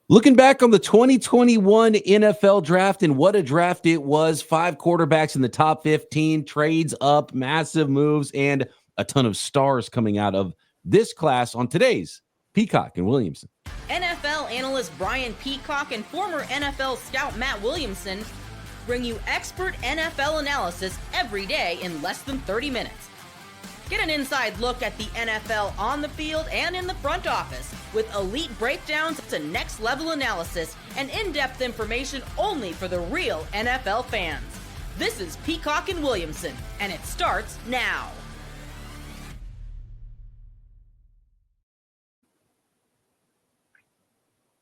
Looking back on the 2021 NFL draft and what a draft it was, 5 quarterbacks in the top 15, trades up, massive moves, and a ton of stars coming out of this class on today's Peacock and Williamson. NFL analyst Brian Peacock and former NFL scout Matt Williamson bring you expert NFL analysis every day in less than 30 minutes. Get an inside look at the NFL on the field and in the front office with elite breakdowns to next-level analysis and in-depth information only for the real NFL fans. This is Peacock and Williamson, and it starts now.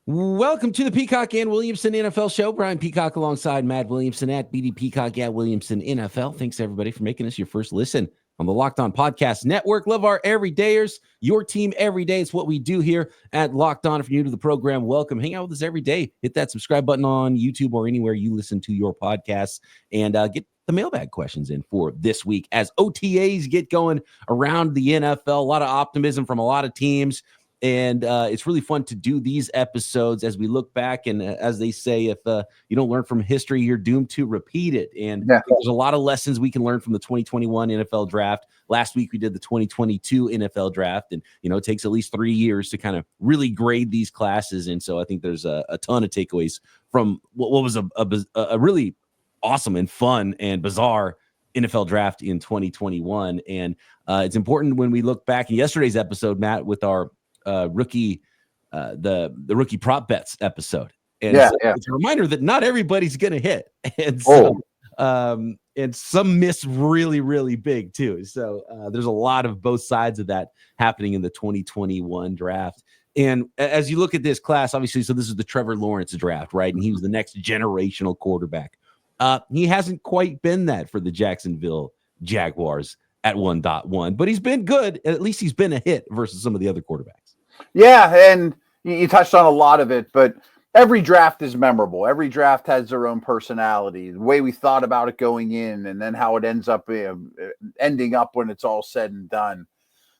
Welcome to the Peacock and Williamson NFL Show. Brian Peacock alongside Matt Williamson at BD Peacock at Williamson NFL. Thanks, everybody, for making us your first listen on the Locked On Podcast Network. Love our everydayers, your team every day. It's what we do here at Locked On. If you're new to the program, welcome. Hang out with us every day. Hit that subscribe button on YouTube or anywhere you listen to your podcasts, and get the mailbag questions in for this week as OTAs get going around the NFL. A lot of optimism from a lot of teams. And it's really fun to do these episodes as we look back. And as they say, if you don't learn from history, you're doomed to repeat it. And there's a lot of lessons we can learn from the 2021 NFL draft. Last week, we did the 2022 NFL draft. And, it takes at least 3 years to kind of really grade these classes. And so I think there's a ton of takeaways from what was a really awesome and fun and bizarre NFL draft in 2021. And it's important when we look back in yesterday's episode, Matt, with our rookie rookie prop bets episode, and it's a reminder that not everybody's gonna hit, and so and some miss really, really big too. So there's a lot of both sides of that happening in the 2021 draft. And as you look at this class, obviously, so this is the Trevor Lawrence draft, right? And he was the next generational quarterback. He hasn't quite been that for the Jacksonville Jaguars at 1.1, but he's been good. At least he's been a hit versus some of the other quarterbacks. Yeah, and you touched on a lot of it, but every draft is memorable. Every draft has their own personality, the way we thought about it going in, and then how it ends up ending up when it's all said and done.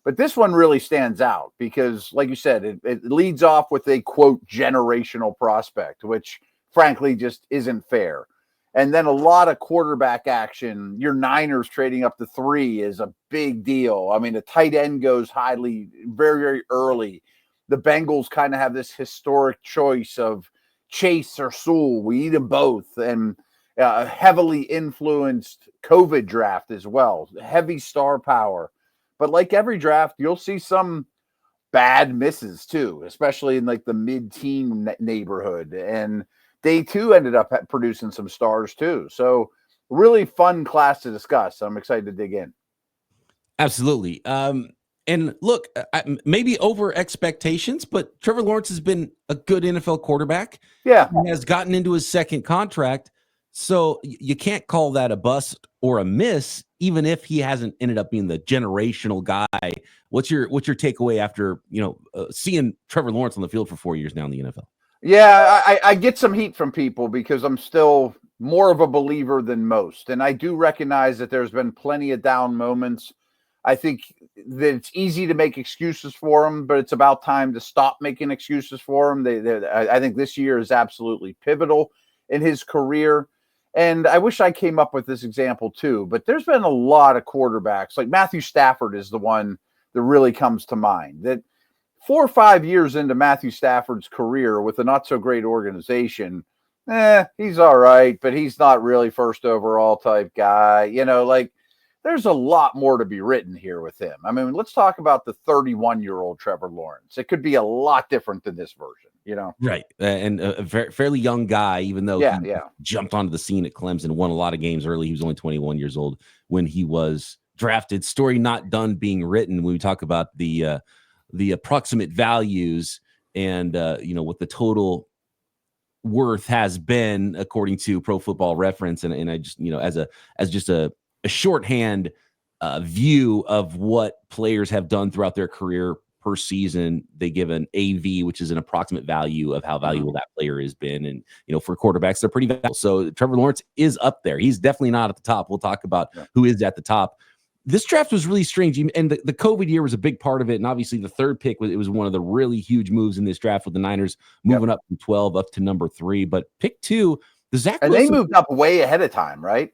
But this one really stands out because, like you said, it leads off with a, quote, generational prospect, which, frankly, just isn't fair. And then a lot of quarterback action. Your Niners trading up to 3 is a big deal. I mean, the tight end goes highly, very, very early. The Bengals kind of have this historic choice of Chase or Sewell. We need them both. And a heavily influenced COVID draft as well. Heavy star power. But like every draft, you'll see some bad misses too, especially in like the mid-teen neighborhood. And they too ended up producing some stars too. So really fun class to discuss. I'm excited to dig in. Absolutely. And look, maybe over expectations, but Trevor Lawrence has been a good NFL quarterback. Yeah. He has gotten into his second contract. So you can't call that a bust or a miss, even if he hasn't ended up being the generational guy. What's your takeaway after, seeing Trevor Lawrence on the field for 4 years now in the NFL? Yeah, I get some heat from people because I'm still more of a believer than most. And I do recognize that there's been plenty of down moments. I think that it's easy to make excuses for him, but it's about time to stop making excuses for him. I think this year is absolutely pivotal in his career. And I wish I came up with this example too, but there's been a lot of quarterbacks. Like Matthew Stafford is the one that really comes to mind. That 4 or 5 years into Matthew Stafford's career with a not so great organization, he's all right, but he's not really first overall type guy. There's a lot more to be written here with him. I mean, let's talk about the 31-year-old Trevor Lawrence. It could be a lot different than this version, Right. And a fairly young guy, even though he jumped onto the scene at Clemson, won a lot of games early. He was only 21 years old when he was drafted. Story not done being written when we talk about the approximate values and, what the total worth has been according to Pro Football Reference. And I just, as just a shorthand view of what players have done throughout their career per season, they give an AV, which is an approximate value of how valuable that player has been. And, for quarterbacks, they're pretty valuable. So Trevor Lawrence is up there. He's definitely not at the top. We'll talk about who is at the top this draft was really strange. And the COVID year was a big part of it. And obviously the third pick was one of the really huge moves in this draft with the Niners moving up from 12 up to number 3. But pick 2, the Zach Wilson, they moved up way ahead of time, right?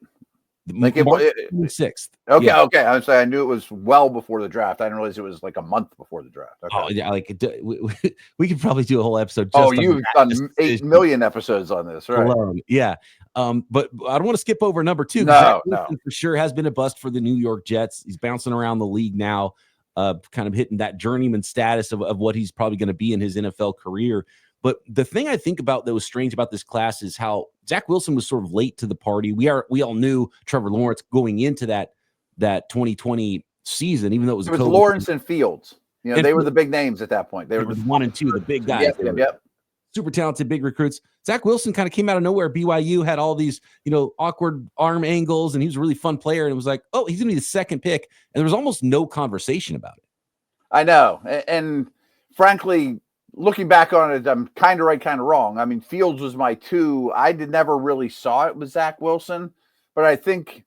Like it was 6th. Okay, yeah. okay. I was saying I knew it was well before the draft. I didn't realize it was like a month before the draft. Okay. Oh yeah, like we could probably do a whole episode. You've done 8 million episodes on this, right? Alone. Yeah. But I don't want to skip over number 2. No. For sure has been a bust for the New York Jets. He's bouncing around the league now, kind of hitting that journeyman status of what he's probably going to be in his NFL career. But the thing I think about that was strange about this class is how Zach Wilson was sort of late to the party. We all knew Trevor Lawrence going into that 2020 season, even though it was Lawrence and Fields. You know, they were the big names at that point. They were the 1 and 2, the big guys. Yep. Super talented, big recruits. Zach Wilson kind of came out of nowhere. BYU had all these, awkward arm angles, and he was a really fun player. And it was like, oh, he's going to be the second pick. And there was almost no conversation about it. I know. And frankly, looking back on it, I'm kind of right, kind of wrong. I mean, Fields was my 2. I never really saw it with Zach Wilson, but I think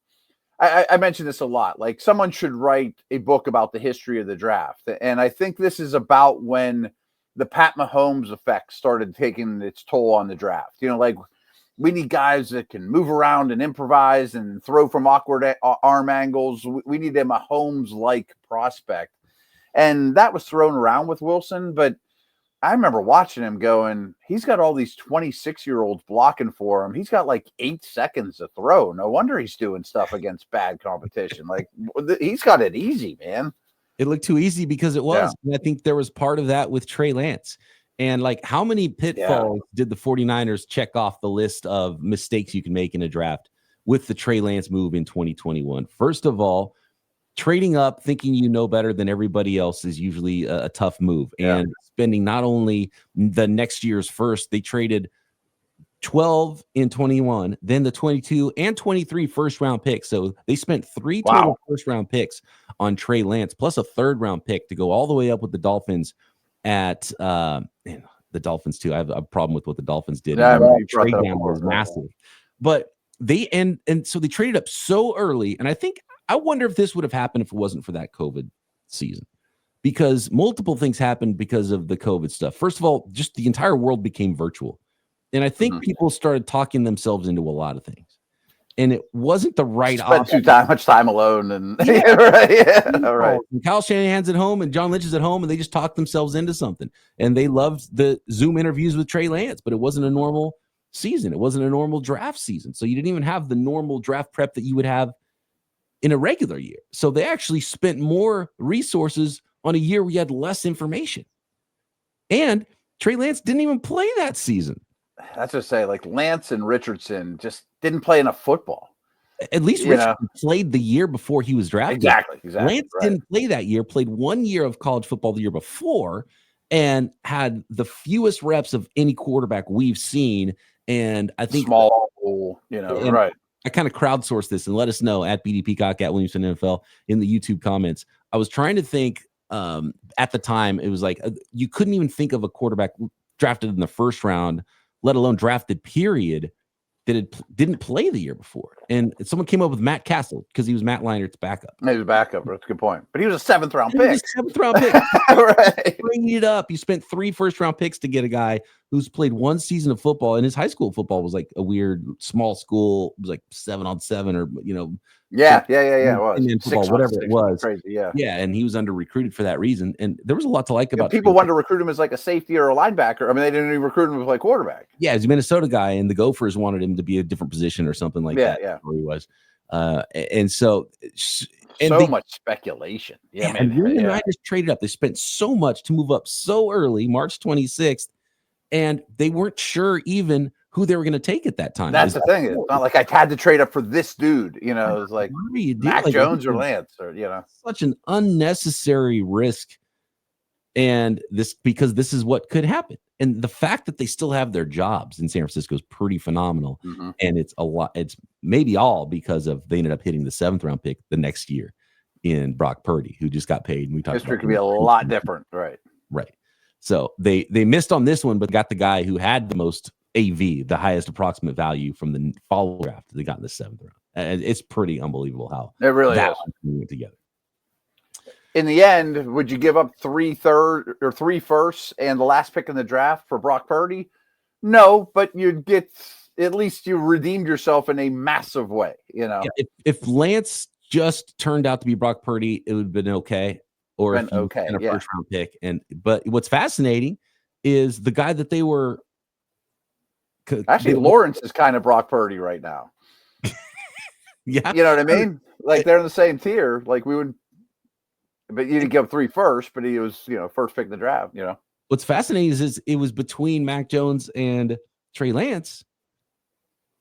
I mentioned this a lot. Like, someone should write a book about the history of the draft. And I think this is about when the Pat Mahomes effect started taking its toll on the draft. Like, we need guys that can move around and improvise and throw from awkward arm angles. We need a Mahomes-like prospect. And that was thrown around with Wilson, but I remember watching him going, he's got all these 26-year-olds blocking for him. He's got like 8 seconds to throw. No wonder he's doing stuff against bad competition. Like, he's got it easy, man. It looked too easy because it was. Yeah. And I think there was part of that with Trey Lance. And like, how many pitfalls did the 49ers check off the list of mistakes you can make in a draft with the Trey Lance move in 2021? First of all, trading up, thinking you know better than everybody else is usually a tough move. And spending not only the next year's first, they traded 12 in 21, then the 22 and 23 first-round picks. So they spent 3 total first-round picks on Trey Lance, plus a third-round pick to go all the way up with the Dolphins at the Dolphins, too. I have a problem with what the Dolphins did. Yeah, trade down was massive. But they and so they traded up so early, and I wonder if this would have happened if it wasn't for that COVID season, because multiple things happened because of the COVID stuff. First of all, just the entire world became virtual. And I think people started talking themselves into a lot of things. And it wasn't the right option. Spent too much time alone. And all right. And Kyle Shanahan's at home and John Lynch is at home, and they just talked themselves into something. And they loved the Zoom interviews with Trey Lance, but it wasn't a normal season. It wasn't a normal draft season. So you didn't even have the normal draft prep that you would have in a regular year. So they actually spent more resources on a year where you had less information. And Trey Lance didn't even play that season. That's to say, like, Lance and Richardson just didn't play enough football. At least Richardson played the year before he was drafted. Exactly. Lance didn't play that year, played 1 year of college football the year before, and had the fewest reps of any quarterback we've seen. And I think small, right. I kind of crowdsourced this, and let us know at BD Peacock at Williamson NFL in the YouTube comments. I was trying to think at the time, it was like you couldn't even think of a quarterback drafted in the first round, let alone drafted period, that didn't play the year before. And someone came up with Matt Castle because he was Matt Leinert's backup. He was backup. That's a good point. But he was a 7th round pick. Right. Bring it up. You spent 3 first-round picks to get a guy who's played 1 season of football, and his high school football was like a weird small school. It was like 7-on-7 or, Yeah. It was. Indian football, whatever it was. Crazy, yeah, and he was under-recruited for that reason. And there was a lot to like about people wanted to recruit him as like a safety or a linebacker. I mean, they didn't even recruit him to play quarterback. Yeah, he's a Minnesota guy, and the Gophers wanted him to be a different position or something like that. Yeah. Where he was. And so much speculation. And the Niners traded up. They spent so much to move up so early, March 26th, and they weren't sure even who they were going to take at that time. That's the thing. It's not like I had to trade up for this dude. It was like Mac Jones or Lance, or such an unnecessary risk. And because this is what could happen. And the fact that they still have their jobs in San Francisco is pretty phenomenal. Mm-hmm. And it's a lot. It's maybe all because of they ended up hitting the 7th round pick the next year in Brock Purdy, who just got paid. And we talked history could be a lot different. Right. So they missed on this one, but got the guy who had the most AV, the highest approximate value from the follow draft they got in the 7th round. It's pretty unbelievable how it really that is. went together. In the end, would you give up 3 firsts and the last pick in the draft for Brock Purdy? No, but you'd get, at least you redeemed yourself in a massive way. Yeah, if Lance just turned out to be Brock Purdy, it would have been okay. Or if you had a first round pick. But what's fascinating is the guy that they were. Actually, Lawrence is kind of Brock Purdy right now. Yeah. You know what I mean? Like, they're in the same tier. Like, we would, but you didn't give 3 firsts, but he was, first pick in the draft, What's fascinating is it was between Mac Jones and Trey Lance.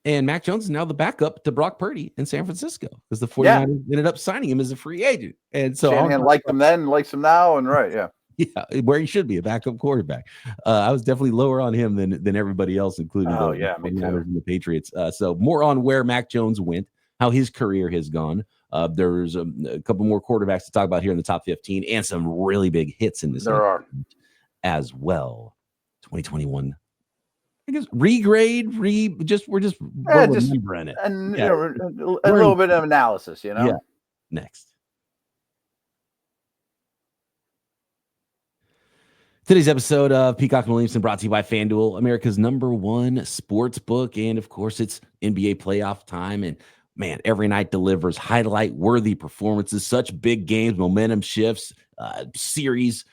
And Mac Jones is now the backup to Brock Purdy in San Francisco because the 49ers ended up signing him as a free agent. And so Shanahan liked him then, likes him now, and right, yeah. Yeah, where he should be, a backup quarterback. I was definitely lower on him than everybody else, including the Patriots. So more on where Mac Jones went, how his career has gone. There's a couple more quarterbacks to talk about here in the top 15 and some really big hits in this. There are as well. 2021. I guess regrade, we're just remembering it. And a little bit of analysis, Yeah. Next. Today's episode of Peacock and Williamson brought to you by FanDuel, America's #1 sports book. And of course, it's NBA playoff time. And man, every night delivers highlight-worthy performances, such big games, momentum shifts, series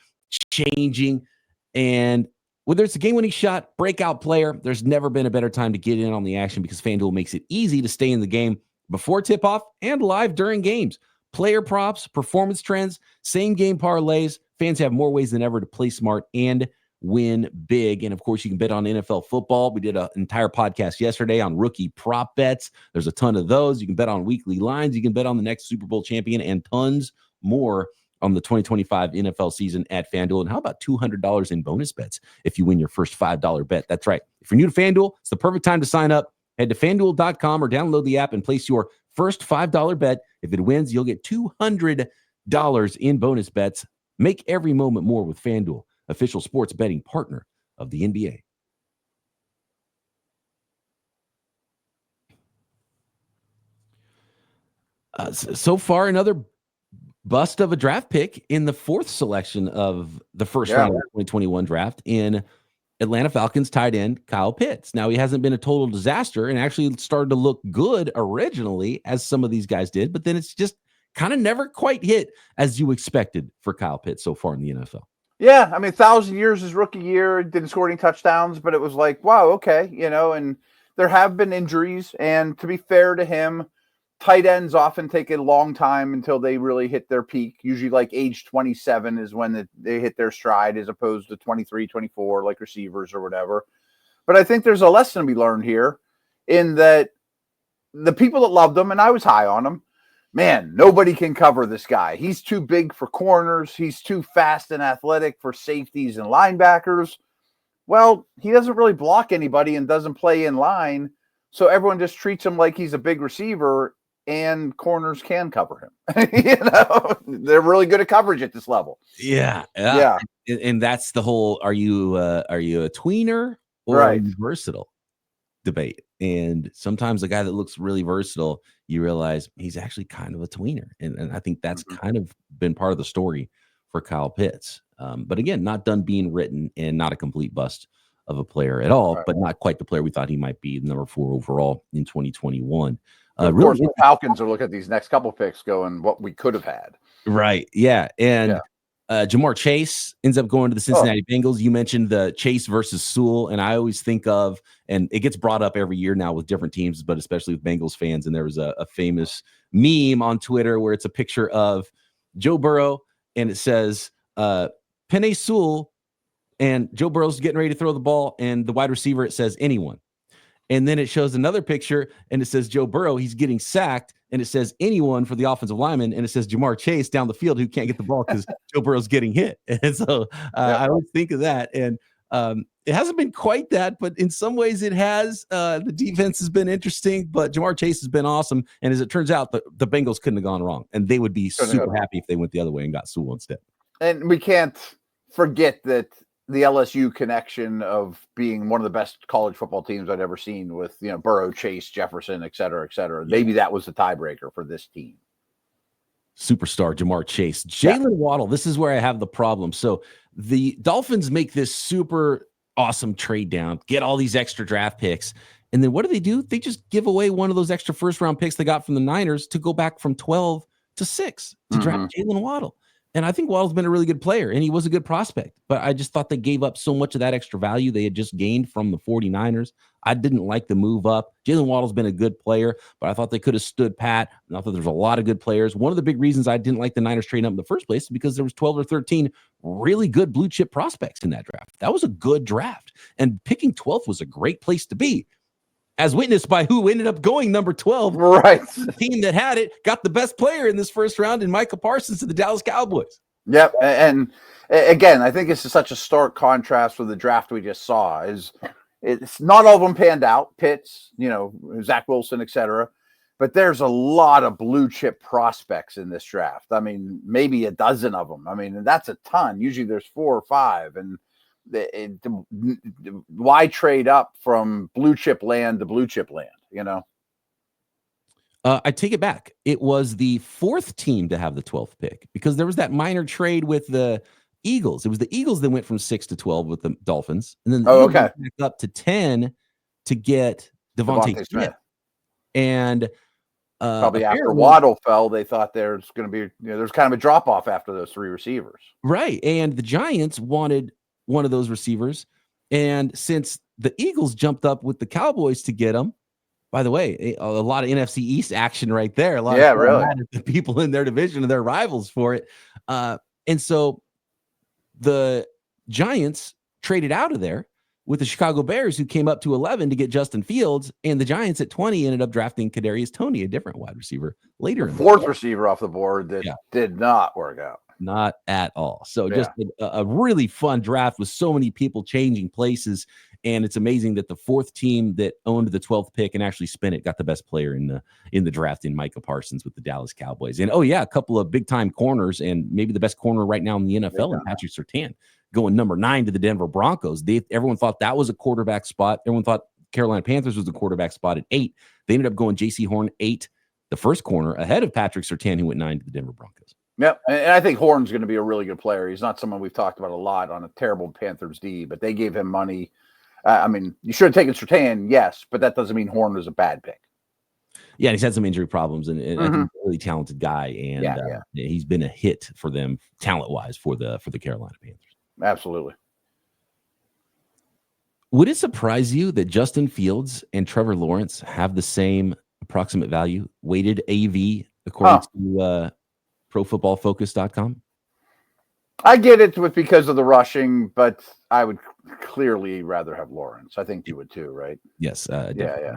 changing. And whether it's a game-winning shot, breakout player, there's never been a better time to get in on the action because FanDuel makes it easy to stay in the game before tip-off and live during games. Player props, performance trends, same-game parlays. Fans have more ways than ever to play smart and win big. And, of course, you can bet on NFL football. We did an entire podcast yesterday on rookie prop bets. There's a ton of those. You can bet on weekly lines. You can bet on the next Super Bowl champion and tons more on the 2025 NFL season at FanDuel. And how about $200 in bonus bets if you win your first $5 bet? That's right. If you're new to FanDuel, it's the perfect time to sign up. Head to FanDuel.com or download the app and place your first $5 bet. If it wins, you'll get $200 in bonus bets. Make every moment more with FanDuel, official sports betting partner of the NBA. So far, another bust of a draft pick in the 4th selection of the first round of the 2021 draft in Atlanta Falcons tight end Kyle Pitts. Now, he hasn't been a total disaster and actually started to look good originally, as some of these guys did, but then it's just kind of never quite hit as you expected for Kyle Pitts so far in the NFL. Yeah, I mean, 1,000 years his rookie year, didn't score any touchdowns, but it was like, wow, okay, and there have been injuries, and to be fair to him, tight ends often take a long time until they really hit their peak. Usually like age 27 is when they hit their stride, as opposed to 23, 24, like receivers or whatever. But I think there's a lesson to be learned here in that the people that loved him, and I was high on him, man, nobody can cover this guy. He's too big for corners. He's too fast and athletic for safeties and linebackers. Well, he doesn't really block anybody and doesn't play in line. So everyone just treats him like he's a big receiver, and corners can cover him. They're really good at coverage at this level. Yeah. And that's the whole, are you a tweener or are you versatile debate? And sometimes a guy that looks really versatile, you realize he's actually kind of a tweener. And I think that's kind of been part of the story for Kyle Pitts. But again, not done being written and not a complete bust of a player at all, but not quite the player we thought he might be, number 4 overall in 2021. Of course, the Falcons are looking at these next couple picks going, what we could have had. Right. Yeah. And Jamar Chase ends up going to the Cincinnati Bengals. You mentioned the Chase versus Sewell, and I always think of, and it gets brought up every year now with different teams, but especially with Bengals fans. And there was a famous meme on Twitter where it's a picture of Joe Burrow, and it says, Penei Sewell, and Joe Burrow's getting ready to throw the ball, and the wide receiver, it says anyone. And then it shows another picture, and it says Joe Burrow, he's getting sacked, and it says anyone for the offensive lineman, and it says Jamar Chase down the field who can't get the ball because Joe Burrow's getting hit. And so I always think of that. And it hasn't been quite that, but in some ways it has. The defense has been interesting, but Jamar Chase has been awesome. And as it turns out, the Bengals couldn't have gone wrong, and they would be super happy if they went the other way and got Sewell instead. And we can't forget that the LSU connection of being one of the best college football teams I'd ever seen with, Burrow, Chase, Jefferson, et cetera, et cetera. Yeah. Maybe that was the tiebreaker for this team. Superstar Jamar Chase. Jaylen Waddle, this is where I have the problem. So the Dolphins make this super awesome trade down, get all these extra draft picks. And then what do? They just give away one of those extra first-round picks they got from the Niners to go back from 12 to 6 to draft Jaylen Waddle. And I think Waddle's been a really good player, and he was a good prospect. But I just thought they gave up so much of that extra value they had just gained from the 49ers. I didn't like the move up. Jaylen Waddle's been a good player, but I thought they could have stood pat. And I thought there's a lot of good players. One of the big reasons I didn't like the Niners trading up in the first place is because there was 12 or 13 really good blue chip prospects in that draft. That was a good draft. And picking 12th was a great place to be, as witnessed by who ended up going number 12. Right. The team that had it got the best player in this first round in Micah Parsons to the Dallas Cowboys. Yep. And again, I think it's such a stark contrast with the draft we just saw. It's not all of them panned out. Pitts, Zach Wilson, et cetera. But there's a lot of blue chip prospects in this draft. I mean, maybe a dozen of them. I mean, that's a ton. Usually there's 4 or 5. And why trade up from blue chip land to blue chip land, I take it back. It was the 4th team to have the 12th pick because there was that minor trade with the Eagles. It was the Eagles that went from 6 to 12 with the Dolphins. And then the Eagles back up to 10 to get Devontae Smith. And probably after Waddle fell, they thought there's going to be, there's kind of a drop off after those 3 receivers. Right. And the Giants wanted one of those receivers. And since the Eagles jumped up with the Cowboys to get them, by the way, a lot of NFC East action right there. A lot of really people in their division and their rivals for it. And so the Giants traded out of there with the Chicago Bears, who came up to 11 to get Justin Fields, and the Giants at 20 ended up drafting Kadarius Toney, a different wide receiver, later. The 4th receiver off the board that did not work out. Not at all. So just a really fun draft with so many people changing places. And it's amazing that the 4th team that owned the 12th pick and actually spent it got the best player in the draft in Micah Parsons with the Dallas Cowboys. And a couple of big time corners, and maybe the best corner right now in the NFL, and Patrick Surtain going number 9 to the Denver Broncos. Everyone thought that was a quarterback spot. Everyone thought Carolina Panthers was the quarterback spot at 8. They ended up going J.C. Horn 8, the first corner, ahead of Patrick Surtain, who went 9 to the Denver Broncos. Yep, and I think Horn's going to be a really good player. He's not someone we've talked about a lot on a terrible Panthers D, but they gave him money. I mean, you should have taken Surtain, yes, but that doesn't mean Horn was a bad pick. Yeah, and he's had some injury problems, and I think he's a really talented guy, and he's been a hit for them talent-wise for the Carolina Panthers. Absolutely. Would it surprise you that Justin Fields and Trevor Lawrence have the same approximate value, weighted AV, according to ProFootballFocus.com? I get it because of the rushing, but I would clearly rather have Lawrence. I think you would too, right? Yes. And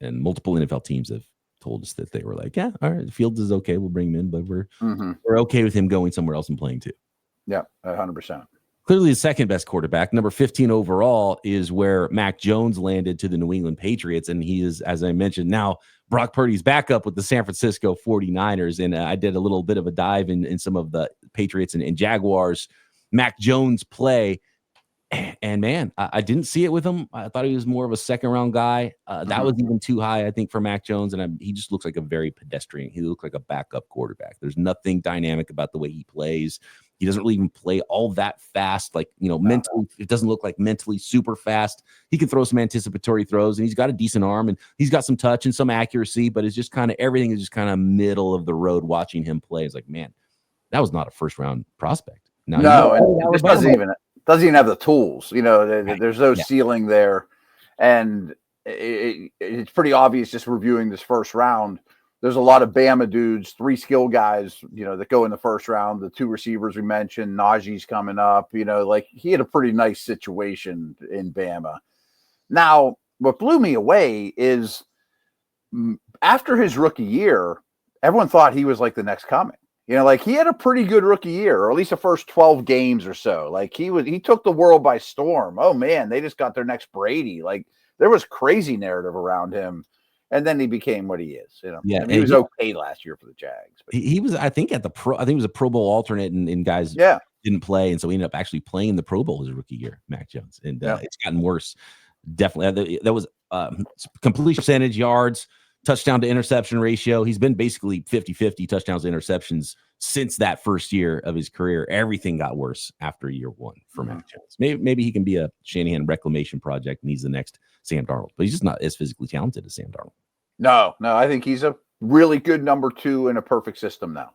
multiple NFL teams have told us that they were like, all right, Fields is okay. We'll bring him in, but we're okay with him going somewhere else and playing too. Yeah, 100%. Clearly the second best quarterback, number 15 overall, is where Mac Jones landed to the New England Patriots. And he is, as I mentioned, now Brock Purdy's backup with the San Francisco 49ers. And I did a little bit of a dive in some of the Patriots and Jaguars Mac Jones play. And man, I didn't see it with him. I thought he was more of a second round guy. That was even too high, I think, for Mac Jones. And he just looks like a very pedestrian. He looks like a backup quarterback. There's nothing dynamic about the way he plays. He doesn't really even play all that fast. Like, mentally, it doesn't look like mentally super fast. He can throw some anticipatory throws, and he's got a decent arm, and he's got some touch and some accuracy, but it's just kind of everything is just kind of middle of the road watching him play. It's like, man, that was not a first round prospect. No, and it doesn't even have the tools. There's no ceiling there. And it's pretty obvious just reviewing this first round. There's a lot of Bama dudes, 3 skill guys, that go in the first round. The 2 receivers we mentioned, Najee's coming up, like he had a pretty nice situation in Bama. Now, what blew me away is after his rookie year, everyone thought he was like the next coming. Like he had a pretty good rookie year, or at least the first 12 games or so. Like he took the world by storm. Oh man, they just got their next Brady. Like there was crazy narrative around him. And then he became what he is. Yeah, he was okay last year for the Jags. But he was, I think, he was a Pro Bowl alternate in guys. Yeah, didn't play, and so he ended up actually playing the Pro Bowl his rookie year, Mac Jones, and it's gotten worse. Definitely, that was completion percentage, yards, touchdown to interception ratio. He's been basically 50-50 touchdowns to interceptions since that first year of his career. Everything got worse after year one for Mac Jones. Maybe he can be a Shanahan reclamation project and he's the next Sam Darnold, but he's just not as physically talented as Sam Darnold. No, I think he's a really good number 2 in a perfect system now,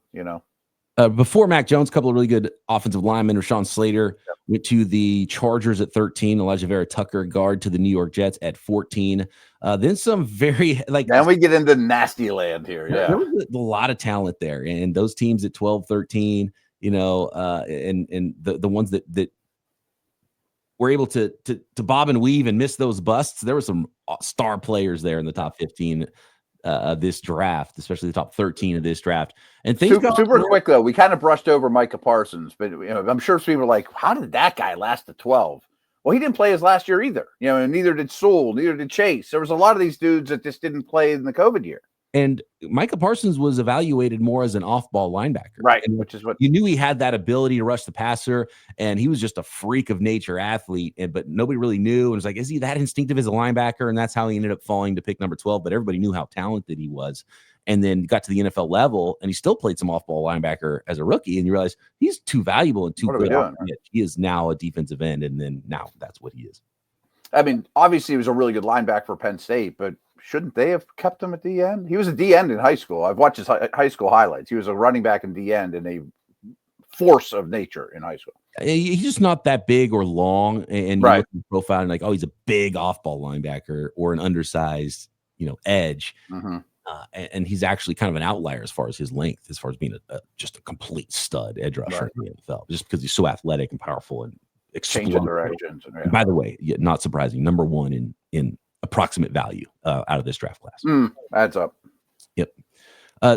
Before Mac Jones, a couple of really good offensive linemen. Rashawn Slater went to the Chargers at 13. Elijah Vera Tucker, guard, to the New York Jets at 14. Then some very Then we get into nasty land here. Yeah, there was a lot of talent there, and those teams at 12, 13. And the ones that were able to bob and weave and miss those busts. There were some star players there in the top 15. This draft, especially the top 13 of this draft, and things super quick though. We kind of brushed over Micah Parsons, but I'm sure people are like, "How did that guy last to 12?" Well, he didn't play his last year either. And neither did Sewell, neither did Chase. There was a lot of these dudes that just didn't play in the COVID year. And Micah Parsons was evaluated more as an off-ball linebacker, right? And which is what you knew he had that ability to rush the passer, and he was just a freak of nature athlete. But nobody really knew. And it was like, is he that instinctive as a linebacker? And that's how he ended up falling to pick number 12. But everybody knew how talented he was. And then got to the NFL level, and he still played some off-ball linebacker as a rookie. And you realize he's too valuable and too good. He is now a defensive end, and then now that's what he is. I mean, obviously, he was a really good linebacker for Penn State, but shouldn't they have kept him at D end? He was a D end in high school. I've watched his high school highlights. He was a running back in D end and a force of nature in high school. He's just not that big or long, and right. You look at the profile and like, oh, he's a big off-ball linebacker or an undersized, edge. And he's actually kind of an outlier as far as his length, as far as being just a complete stud edge rusher in the NFL, just because he's so athletic and powerful and changing directions. And by the way, not surprising, number 1 in approximate value out of this draft class. Adds up. Yep.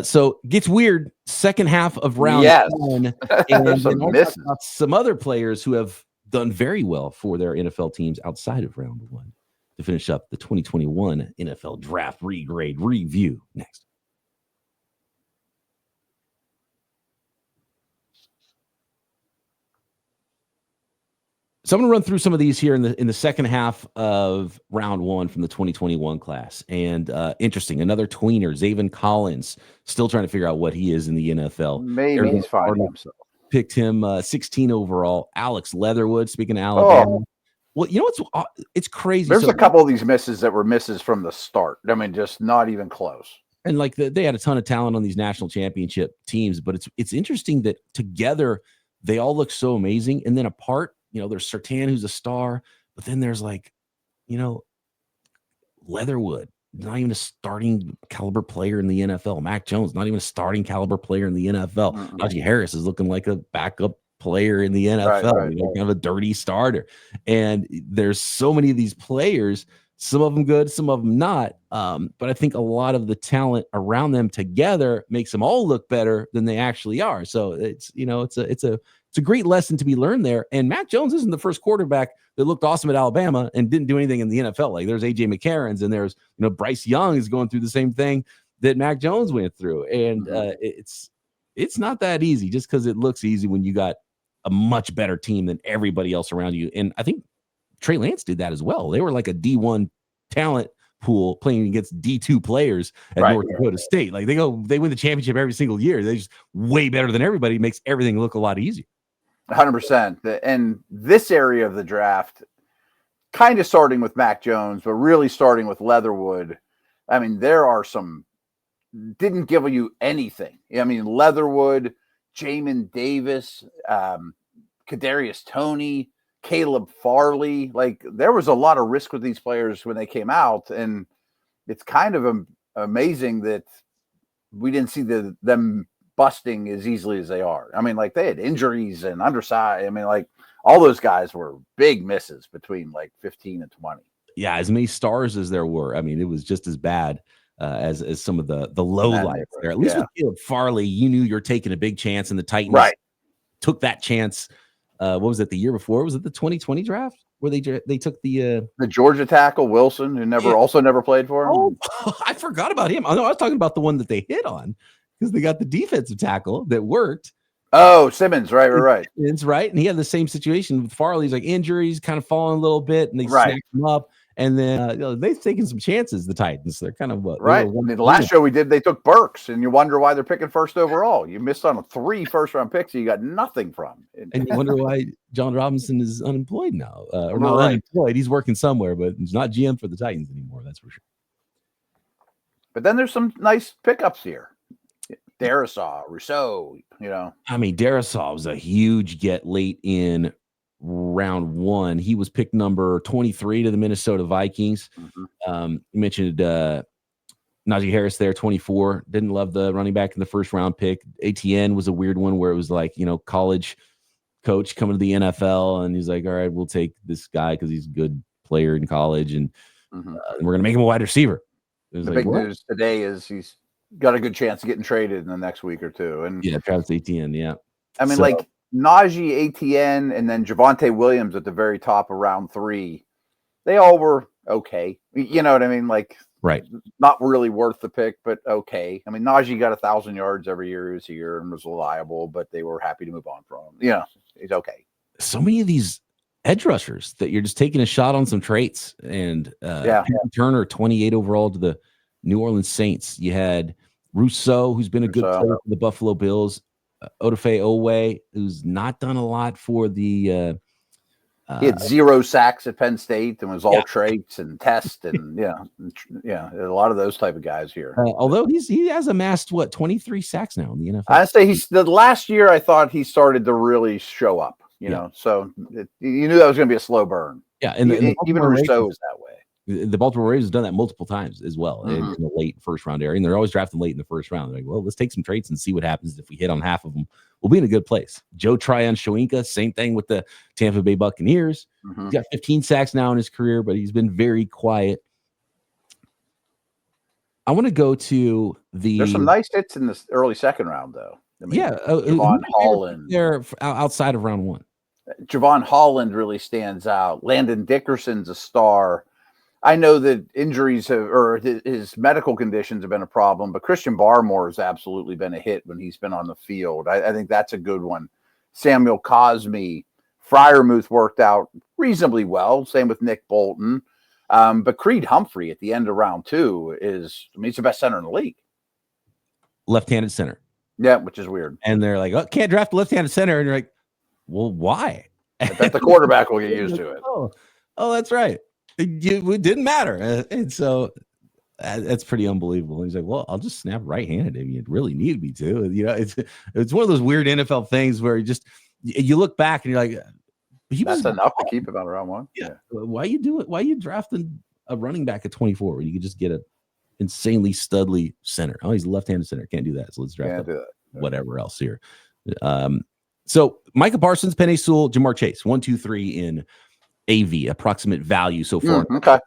So gets weird. Second half of round 1, and some other players who have done very well for their NFL teams outside of round 1 to finish up the 2021 NFL Draft Regrade Review next. So I'm going to run through some of these here in the second half of round 1 from the 2021 class. And interesting, another tweener, Zaven Collins, still trying to figure out what he is in the NFL. Maybe he's finding himself. Picked him 16 overall. Alex Leatherwood, speaking of Alabama. Well, it's crazy. There's a couple of these misses that were misses from the start. I mean, just not even close. And they had a ton of talent on these national championship teams, but it's interesting that together they all look so amazing, and then apart, there's Surtain, who's a star, but then there's Leatherwood, not even a starting caliber player in the NFL. Mac Jones, not even a starting caliber player in the NFL. Najee Harris is looking like a backup player in the NFL, kind of a dirty starter. And there's so many of these players, some of them good, some of them not. But I think a lot of the talent around them together makes them all look better than they actually are. So it's a great lesson to be learned there. And Mac Jones isn't the first quarterback that looked awesome at Alabama and didn't do anything in the NFL. Like there's AJ McCarron's and there's, Bryce Young is going through the same thing that Mac Jones went through. And it's not that easy just because it looks easy when you got a much better team than everybody else around you. And I think Trey Lance did that as well. They were like a D1 talent pool playing against D2 players at North Dakota State. Like they win the championship every single year. They're just way better than everybody. It makes everything look a lot easier. 100%. And this area of the draft, kind of starting with Mac Jones, but really starting with Leatherwood. I mean, there are some didn't give you anything. I mean, Leatherwood, Jamin Davis, Kadarius Toney, Caleb Farley. Like there was a lot of risk with these players when they came out, and it's kind of amazing that we didn't see them busting as easily as they are. I mean, like they had injuries and undersized. I mean, like all those guys were big misses between like 15 and 20. Yeah, as many stars as there were. I mean, it was just as bad as some of the low lights there. At least with Caleb Farley, you knew you're taking a big chance, and the Titans took that chance. What was it, the year before? Was it the 2020 draft where they took the Georgia tackle Wilson, who also never played for him? Oh, I forgot about him. I was talking about the one that they hit on because they got the defensive tackle that worked. Oh, Simmons, right. It's right. And he had the same situation with Farley. He's like injuries, kind of falling a little bit, and they snapped him up. And then they've taken some chances, the Titans. They're kind of right. The last show we did, they took Burks, and you wonder why they're picking first overall. You missed on 3 first-round picks you got nothing from. And you wonder why John Robinson is unemployed now. Or not unemployed. He's working somewhere, but he's not GM for the Titans anymore. That's for sure. But then there's some nice pickups here. Darisaw, Rousseau, I mean, Darisaw was a huge get late in round 1. He was picked number 23 to the Minnesota Vikings. You mentioned Najee Harris there, 24. Didn't love the running back in the first round pick. ATN was a weird one where it was like, college coach coming to the NFL, and he's like, all right, we'll take this guy because he's a good player in college, and we're going to make him a wide receiver. The big news today is he's got a good chance of getting traded in the next week or two. And Travis Etienne, I mean, like Najee, Etienne, and then Javonte Williams at the very top of round 3. They all were okay. You know what I mean? Like, right. Not really worth the pick, but okay. I mean, Najee got 1,000 yards every year he was here and was reliable, but they were happy to move on from him. He's okay. So many of these edge rushers that you're just taking a shot on some traits. And Turner, 28 overall to the New Orleans Saints. You had Rousseau, who's been a good player for the Buffalo Bills. Odafe Owe, who's not done a lot for the he had 0 sacks at Penn State and was all traits and test and a lot of those type of guys here. Although he has amassed 23 sacks now in the NFL. I say the last year I thought he started to really show up. So you knew that was going to be a slow burn. Yeah, and even Rousseau is that way. The Baltimore Ravens have done that multiple times as well in the late first round area, and they're always drafting late in the first round. They're like, well, let's take some traits and see what happens. If we hit on half of them, we'll be in a good place. Joe Tryon-Shoyinka, same thing with the Tampa Bay Buccaneers. He's got 15 sacks now in his career, but he's been very quiet. I want to go to There's some nice hits in this early second round, though. I mean, Javon Holland. They're outside of round 1. Javon Holland really stands out. Landon Dickerson's a star. I know that injuries or his medical conditions have been a problem, but Christian Barmore has absolutely been a hit when he's been on the field. I think that's a good one. Samuel Cosme, Freiermuth worked out reasonably well. Same with Nick Bolton. But Creed Humphrey at the end of round 2 he's the best center in the league. Left-handed center. Yeah, which is weird. And they're like, can't draft a left-handed center. And you're like, well, why? I bet the quarterback will get used to it. Oh, that's right. It didn't matter. And so that's pretty unbelievable. He's like, well, I'll just snap right-handed if you really need me to. It's one of those weird NFL things where you look back and you're like, that's enough to keep him out of round 1. Yeah. Why you do it? Why you drafting a running back at 24 when you could just get a insanely studly center? Oh, he's a left-handed center. Can't do that. So let's draft whatever else here. So Micah Parsons, Penei Sewell, Jamar Chase, 1, 2, 3 in AV, approximate value so far. Okay.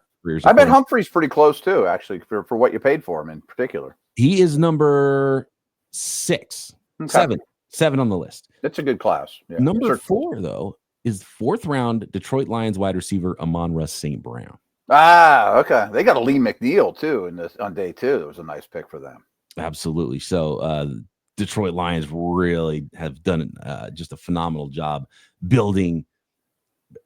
I bet Humphrey's pretty close too, actually, for what you paid for him in particular. He is number 6, 7 on the list. That's a good class. Yeah, number 4, though, is 4th round Detroit Lions wide receiver Amon-Ra St. Brown. Ah, okay. They got a Lee McNeil too on day 2. That was a nice pick for them. Absolutely. So Detroit Lions really have done just a phenomenal job building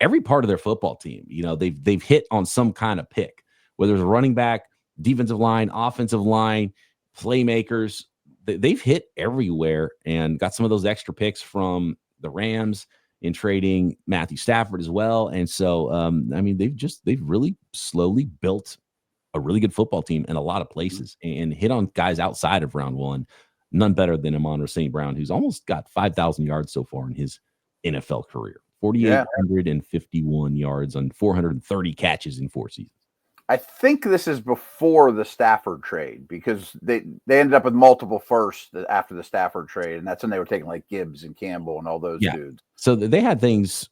every part of their football team. They've hit on some kind of pick, whether it's a running back, defensive line, offensive line, playmakers. They've hit everywhere and got some of those extra picks from the Rams in trading Matthew Stafford as well. And so, they've really slowly built a really good football team in a lot of places and hit on guys outside of round 1. None better than Amon-Ra St. Brown, who's almost got 5,000 yards so far in his NFL career. 4,851 yards on 430 catches in 4 seasons. I think this is before the Stafford trade because they ended up with multiple firsts after the Stafford trade, and that's when they were taking like Gibbs and Campbell and all those dudes. So they had things.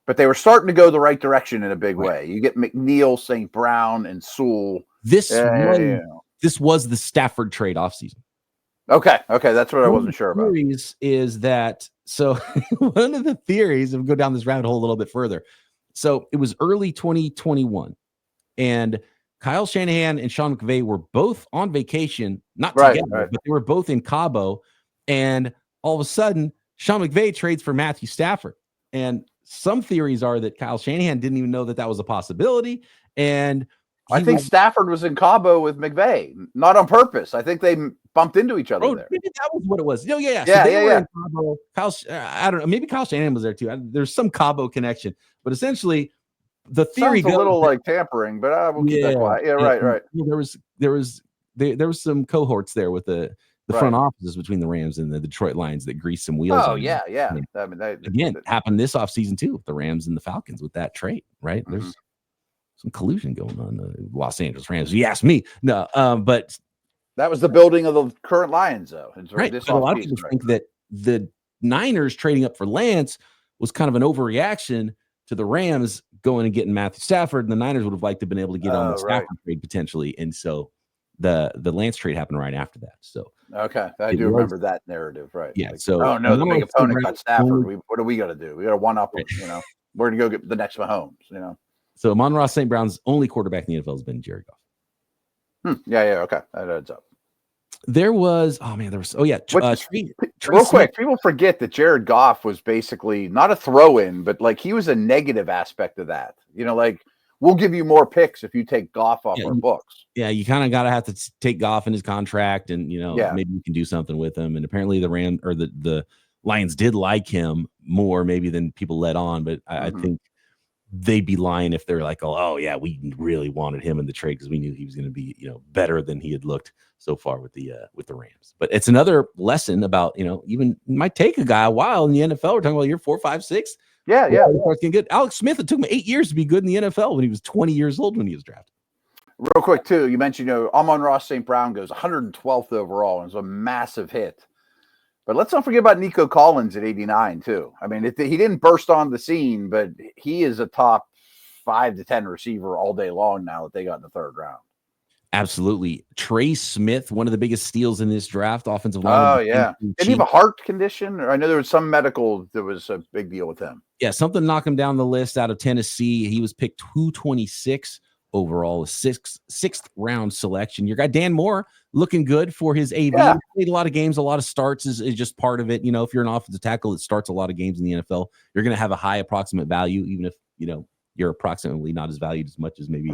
But they were starting to go the right direction in a big way. You get McNeil, St. Brown, and Sewell. This was the Stafford trade offseason. Okay, that's what I wasn't sure about. Is that so? One of the theories, and go down this rabbit hole a little bit further. So it was early 2021, and Kyle Shanahan and Sean McVay were both on vacation, not together, but they were both in Cabo. And all of a sudden, Sean McVay trades for Matthew Stafford. And some theories are that Kyle Shanahan didn't even know that that was a possibility. And I think Stafford was in Cabo with McVay, not on purpose. I think they bumped into each other there. Maybe that was what it was. No, yeah. Yeah, so they were in Cabo. I don't know. Maybe Kyle Shanahan was there too. There's some Cabo connection. But essentially, the theory sounds a little like tampering, but we'll keep that quiet. Yeah, right. There was some cohorts there with the front offices between the Rams and the Detroit Lions that greased some wheels. Oh, yeah. I mean, again, happened this offseason too with the Rams and the Falcons with that trade, right? Mm-hmm. There's some collusion going on the Los Angeles Rams. You asked me. No, but that was the building of the current Lions, though. Right. But a lot of people think that the Niners trading up for Lance was kind of an overreaction to the Rams going and getting Matthew Stafford, and the Niners would have liked to have been able to get on the Stafford trade potentially. And so the Lance trade happened right after that. So okay, I do remember that narrative, right? Yeah. Like, so oh no, the big opponent got Stafford. What do we got to do? We got to one up. You know, we're gonna go get the next Mahomes. You know. So Amon-Ra St. Brown's only quarterback in the NFL has been Jared Goff. Yeah. Okay, that adds up. There was real quick, people forget that Jared Goff was basically not a throw-in, but like he was a negative aspect of that. You know, like we'll give you more picks if you take Goff off our books. Yeah, you kind of got to have to take Goff in his contract, and maybe you can do something with him. And apparently the Lions did like him more maybe than people let on, but I think they'd be lying if they're like, oh yeah, we really wanted him in the trade because we knew he was going to be better than he had looked so far with the Rams. But it's another lesson about even it might take a guy a while in the NFL. We're talking about year 4, 5, 6. Yeah. Good. Alex Smith, it took him 8 years to be good in the NFL when he was 20 years old when he was drafted. Real quick too, you mentioned Amon-Ra St. Brown goes 112th overall and it's a massive hit. But let's not forget about Nico Collins at 89 too. I mean, he didn't burst on the scene, but he is a top 5 to 10 receiver all day long now that they got in the 3rd round. Absolutely. Trey Smith, one of the biggest steals in this draft, offensive line. Oh, yeah. Did he have a heart condition? Or I know there was some medical that was a big deal with him. Yeah, something knocked him down the list out of Tennessee. He was picked 226 overall, a sixth round selection. Your guy Dan Moore looking good for his AV. Yeah. Played a lot of games, a lot of starts is just part of it. If you're an offensive tackle that starts a lot of games in the NFL, you're going to have a high approximate value, even if you're approximately not as valued as much as maybe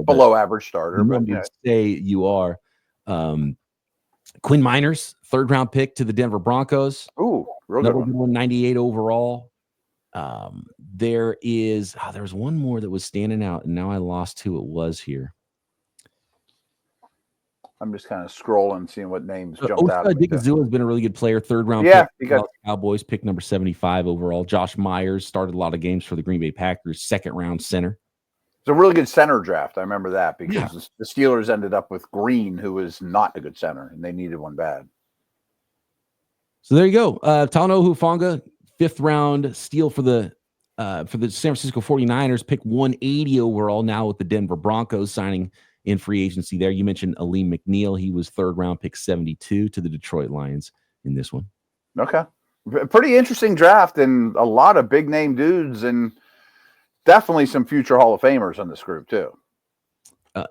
below average starter. But say you are. Quinn Miners, 3rd round pick to the Denver Broncos. Ooh, real good one. 98 overall. There was one more that was standing out, and now I lost who it was here. I'm just kind of scrolling, seeing what names jumped out. Dickazula has been a really good player. 3rd round pick. He got Cowboys, pick number 75 overall. Josh Myers started a lot of games for the Green Bay Packers. 2nd round center. It's a really good center draft. I remember that because the Steelers ended up with Green, who was not a good center, and they needed one bad. So there you go. Talanoa Hufanga, 5th round steal for the San Francisco 49ers, pick 180 overall now with the Denver Broncos signing in free agency there. You mentioned Aleem McNeil. He was 3rd round pick 72 to the Detroit Lions in this one. Okay. Pretty interesting draft and a lot of big name dudes and definitely some future Hall of Famers on this group too.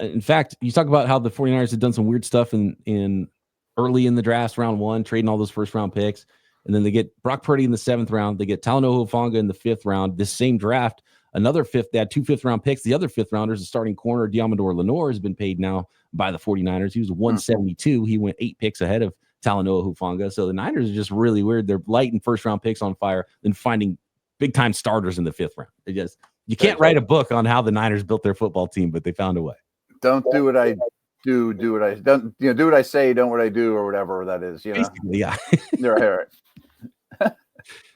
In fact, you talk about how the 49ers had done some weird stuff in early in the draft, round 1, trading all those 1st round picks. And then they get Brock Purdy in the 7th round. They get Talanoa Hufanga in the 5th round. This same draft, another 5th. They had 2 5th round picks. The other 5th rounders, the starting corner, Diamador Lenore, has been paid now by the 49ers. He was 172. He went 8 picks ahead of Talanoa Hufanga. So the Niners are just really weird. They're lighting 1st round picks on fire, then finding big time starters in the 5th round. You can't write a book on how the Niners built their football team, but they found a way. Don't do what I do. Do what I don't. Do what I say. Don't what I do, or whatever that is. Basically, yeah. Right.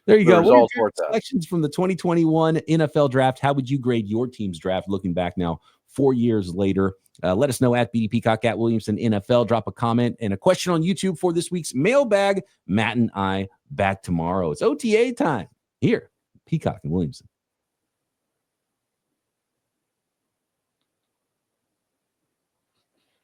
There you go. What are your selections from the 2021 NFL draft? How would you grade your team's draft looking back now 4 years later? Let us know at BD Peacock at Williamson NFL. Drop a comment and a question on YouTube for this week's mailbag. Matt and I back tomorrow. It's OTA time here, Peacock and Williamson.